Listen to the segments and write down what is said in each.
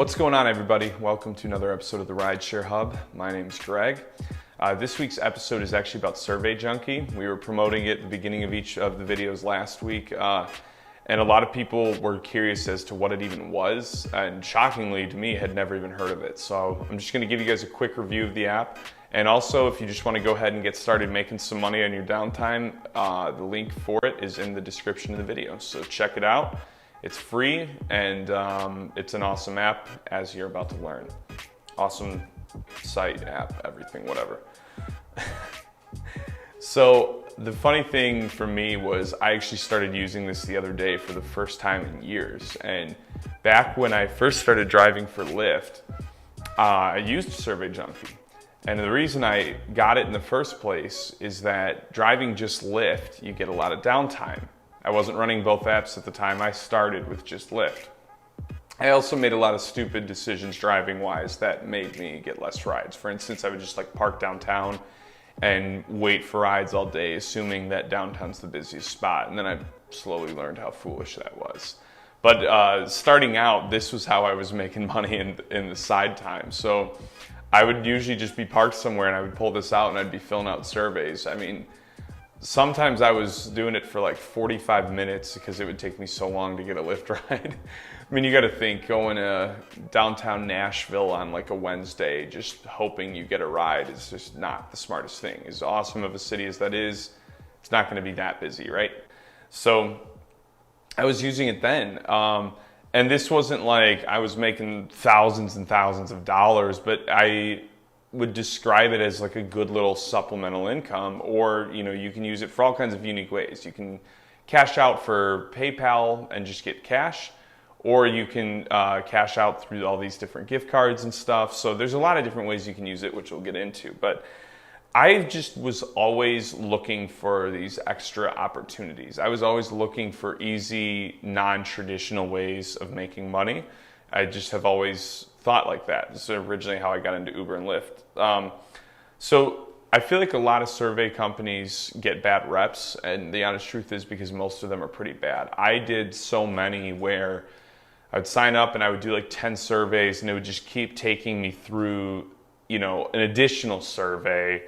What's going on, everybody? Welcome to another episode of the Rideshare Hub. My name's Greg. This week's episode is actually about Survey Junkie. We were promoting it at the beginning of each of the videos last week, and a lot of people were curious as to what it even was, and shockingly to me, had never even heard of it. So I'm just going to give you guys a quick review of the app, and also if you just want to go ahead and get started making some money on your downtime, the link for it is in the description of the video. So check it out. It's free, and it's an awesome app, as you're about to learn. Awesome site, app, everything, whatever. So the funny thing for me was I actually started using this the other day for the first time in years. And back when I first started driving for Lyft, I used Survey Junkie. And the reason I got it in the first place is that driving just Lyft, you get a lot of downtime. I wasn't running both apps at the time. I started with just Lyft. I also made a lot of stupid decisions driving wise that made me get less rides. For instance, I would just like park downtown and wait for rides all day, assuming that downtown's the busiest spot. And then I slowly learned how foolish that was. But starting out, this was how I was making money in the side time. So I would usually just be parked somewhere and I would pull this out and I'd be filling out surveys. I mean, sometimes I was doing it for like 45 minutes because it would take me so long to get a Lyft ride. I mean, you got to think, going to downtown Nashville on like a Wednesday, just hoping you get a ride is just not the smartest thing. As awesome of a city as that is, it's not going to be that busy, right? So I was using it then. And this wasn't like I was making thousands and thousands of dollars, but I would describe it as like a good little supplemental income, or you can use it for all kinds of unique ways. You can cash out for PayPal and just get cash, or you can cash out through all these different gift cards and stuff. So there's a lot of different ways you can use it, which we'll get into. But I just was always looking for these extra opportunities. I was always looking for easy, non-traditional ways of making money. I just have always thought like that. This is originally how I got into Uber and Lyft. So I feel like a lot of survey companies get bad reps, and the honest truth is because most of them are pretty bad. I did so many where I would sign up and I would do like 10 surveys and it would just keep taking me through, an additional survey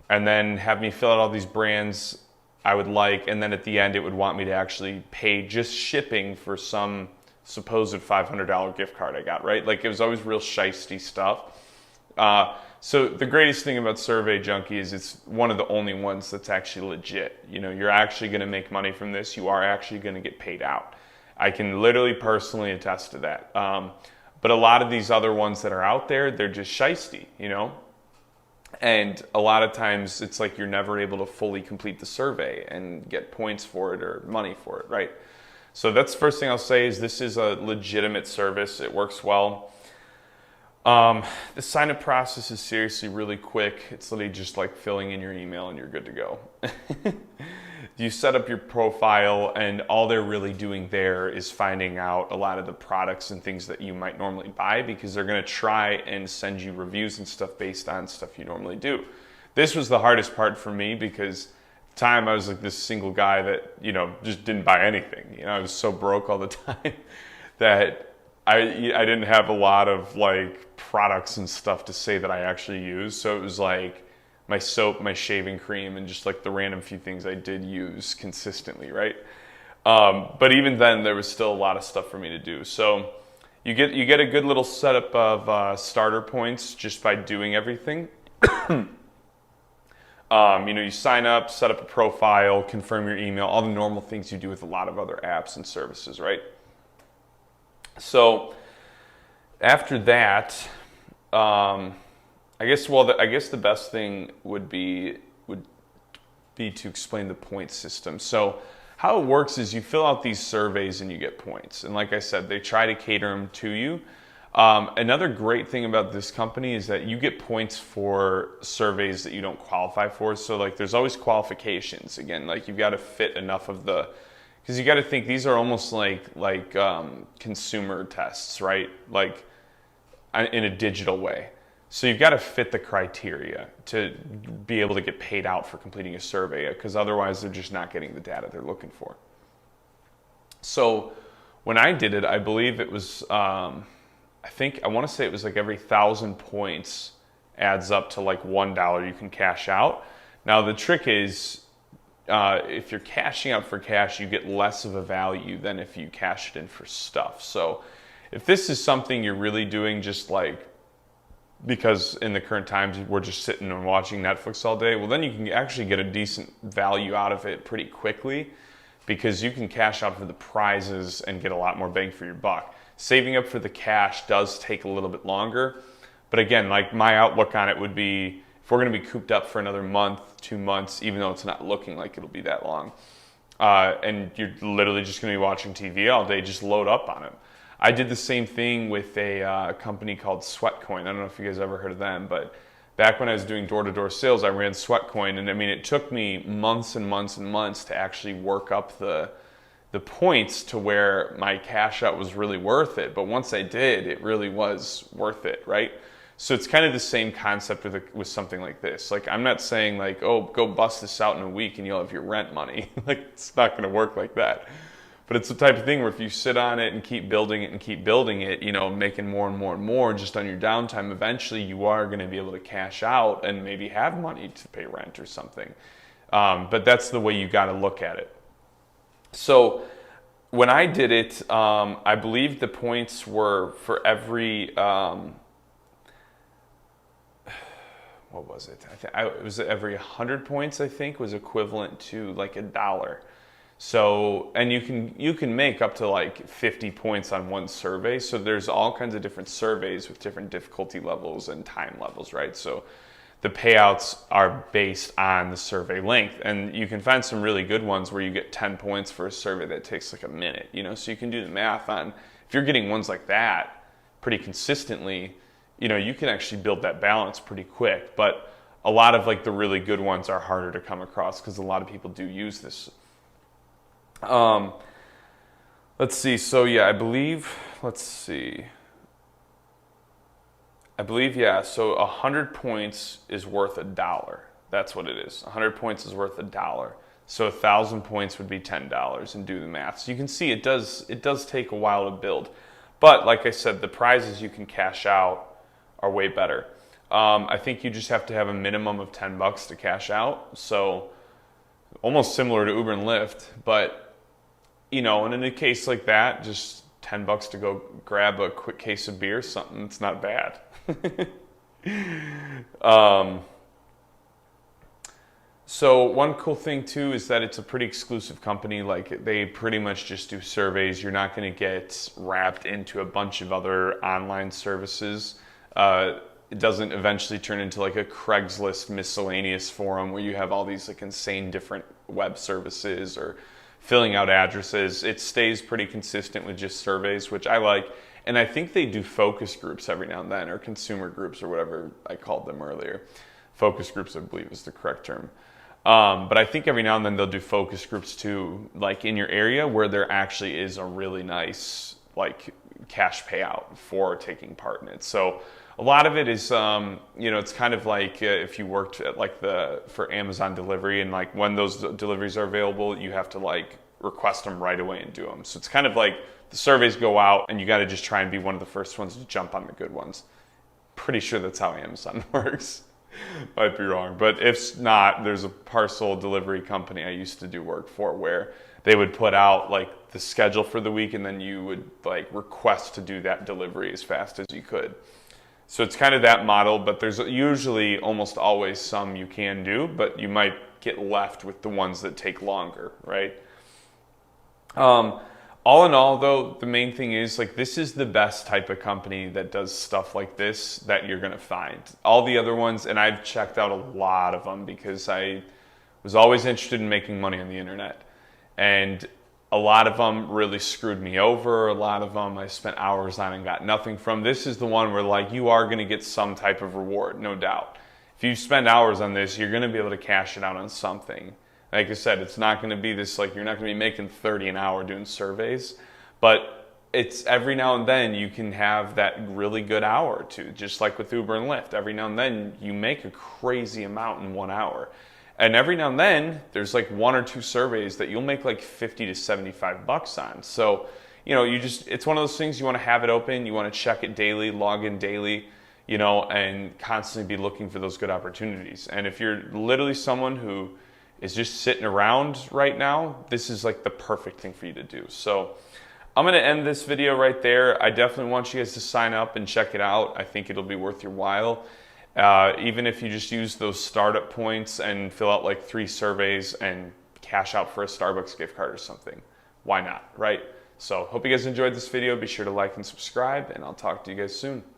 and then have me fill out all these brands I would like, and then at the end it would want me to actually pay just shipping for some supposed $500 gift card I got, right? Like, it was always real shisty stuff. So the greatest thing about Survey Junkie is it's one of the only ones that's actually legit. You're actually going to make money from this. You are actually going to get paid out. I can literally personally attest to that. But a lot of these other ones that are out there, they're just shisty, And a lot of times it's like you're never able to fully complete the survey and get points for it or money for it, right? So that's the first thing I'll say is this is a legitimate service. It works well. The sign-up process is seriously really quick. It's literally just like filling in your email and you're good to go. You set up your profile, and all they're really doing there is finding out a lot of the products and things that you might normally buy, because they're going to try and send you reviews and stuff based on stuff you normally do. This was the hardest part for me because time I was like this single guy that just didn't buy anything. I was so broke all the time that I didn't have a lot of like products and stuff to say that I actually used. So it was like my soap, my shaving cream, and just like the random few things I did use consistently, right? But even then there was still a lot of stuff for me to do. So you get a good little setup of starter points just by doing everything. You sign up, set up a profile, confirm your email, all the normal things you do with a lot of other apps and services, right? So after that, I guess the best thing would be to explain the point system. So how it works is you fill out these surveys and you get points. And like I said, they try to cater them to you. Another great thing about this company is that you get points for surveys that you don't qualify for. So like there's always qualifications. Again, like you've got to fit enough of because you got to think these are almost like consumer tests, right? Like in a digital way. So you've got to fit the criteria to be able to get paid out for completing a survey, because otherwise they're just not getting the data they're looking for. So when I did it, I believe it was I want to say it was like every 1,000 points adds up to like $1 you can cash out. Now the trick is, if you're cashing out for cash, you get less of a value than if you cash it in for stuff. So if this is something you're really doing just like because in the current times we're just sitting and watching Netflix all day, well then you can actually get a decent value out of it pretty quickly because you can cash out for the prizes and get a lot more bang for your buck. Saving up for the cash does take a little bit longer, but again, like my outlook on it would be if we're going to be cooped up for another month, 2 months, even though it's not looking like it'll be that long, and you're literally just going to be watching TV all day, just load up on it. I did the same thing with a company called Sweatcoin. I don't know if you guys ever heard of them, but back when I was doing door-to-door sales, I ran Sweatcoin, and I mean, it took me months and months and months to actually work up the points to where my cash out was really worth it. But once I did, it really was worth it, right? So it's kind of the same concept with something like this. Like, I'm not saying like, oh, go bust this out in a week and you'll have your rent money. Like, it's not going to work like that. But it's the type of thing where if you sit on it and keep building it and keep building it, you know, making more and more and more just on your downtime, eventually you are going to be able to cash out and maybe have money to pay rent or something. But that's the way you got to look at it. So when I did it, I believe the points were for every, what was it? It was every 100 points, I think, was equivalent to like $1. So, and you can make up to like 50 points on one survey. So there's all kinds of different surveys with different difficulty levels and time levels, right? So the payouts are based on the survey length, and you can find some really good ones where you get 10 points for a survey that takes like a minute, you know? So you can do the math on, if you're getting ones like that pretty consistently, you know, you can actually build that balance pretty quick. But a lot of like the really good ones are harder to come across because a lot of people do use this. Let's see. So yeah, I believe, yeah. So 100 points is worth $1. That's what it is. 100 points is worth $1. So 1,000 points would be $10, and do the math. So you can see it does take a while to build. But like I said, the prizes you can cash out are way better. I think you just have to have a minimum of $10 to cash out. So almost similar to Uber and Lyft, but you know, and in a case like that, just $10 to go grab a quick case of beer, something, it's not bad. So one cool thing too is that it's a pretty exclusive company. Like, they pretty much just do surveys. You're not going to get wrapped into a bunch of other online services. It doesn't eventually turn into like a Craigslist miscellaneous forum where you have all these like insane different web services or filling out addresses. It stays pretty consistent with just surveys, which I like. And I think they do focus groups every now and then, or consumer groups, or whatever I called them earlier. Focus groups, I believe, is the correct term. But I think every now and then they'll do focus groups too, like in your area where there actually is a really nice like cash payout for taking part in it. So a lot of it is, you know, it's kind of like if you worked at like for Amazon delivery, and like when those deliveries are available, you have to like request them right away and do them. So it's kind of like the surveys go out and you got to just try and be one of the first ones to jump on the good ones. Pretty sure that's how Amazon works. Might be wrong, but if not, there's a parcel delivery company I used to do work for where they would put out like the schedule for the week, and then you would like request to do that delivery as fast as you could. So it's kind of that model, but there's usually almost always some you can do, but you might get left with the ones that take longer, right? All in all, though, the main thing is like this is the best type of company that does stuff like this that you're going to find. All the other ones, and I've checked out a lot of them because I was always interested in making money on the internet. And a lot of them really screwed me over. A lot of them I spent hours on and got nothing from. This is the one where like you are going to get some type of reward, no doubt. If you spend hours on this, you're going to be able to cash it out on something. Like I said, it's not going to be this, like, you're not going to be making 30 an hour doing surveys, but it's every now and then you can have that really good hour or two, just like with Uber and Lyft. Every now and then you make a crazy amount in 1 hour. And every now and then there's like 1 or 2 surveys that you'll make like 50 to $75 on. So, you know, it's one of those things you want to have it open, you want to check it daily, log in daily, you know, and constantly be looking for those good opportunities. And if you're literally someone who is just sitting around right now, this is like the perfect thing for you to do. So I'm going to end this video right there. I definitely want you guys to sign up and check it out. I think it'll be worth your while. Even if you just use those startup points and fill out like 3 surveys and cash out for a Starbucks gift card or something. Why not, right? So hope you guys enjoyed this video. Be sure to like and subscribe, and I'll talk to you guys soon.